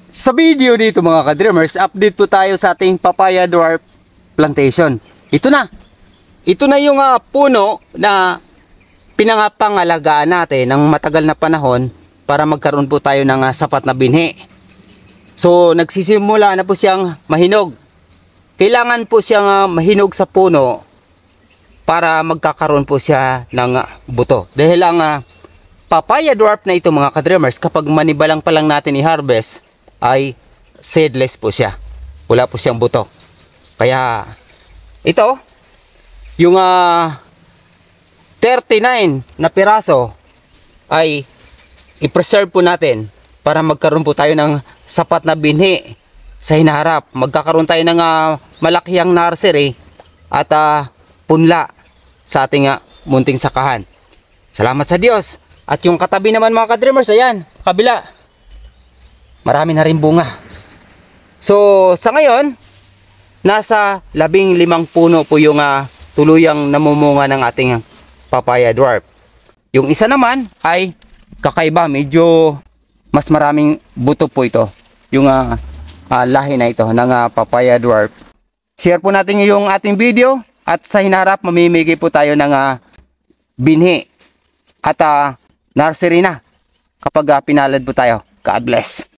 Sa video dito mga ka-dreamers, update po tayo sa ating papaya dwarf plantation. Ito na. Ito na yung puno na pinangapangalagaan natin ng matagal na panahon para magkaroon po tayo ng sapat na binhi. So nagsisimula na po siyang mahinog. Kailangan po siyang mahinog sa puno para magkakaroon po siya ng buto. Dahil ang papaya dwarf na ito mga ka-dreamers, kapag manibalang pa lang natin i-harvest, ay seedless po siya. Wala po siyang buto. Kaya ito, yung 39 na piraso ay i-preserve po natin para magkaroon po tayo ng sapat na binhi sa hinaharap. Magkakaroon tayo ng malakihang nursery at punla sa ating munting sakahan. Salamat sa Diyos. At yung katabi naman mga ka-dreamers, ayan, kabila. Marami na rin bunga. So sa ngayon, nasa 15 puno po yung tuluyang namumunga ng ating papaya dwarf. Yung isa naman ay kakaiba, medyo mas maraming buto po ito. Yung lahi na ito ng papaya dwarf. Share po natin yung ating video at sa hinaharap mamimigay po tayo ng binhi at nursery na kapag pinalad po tayo. God bless.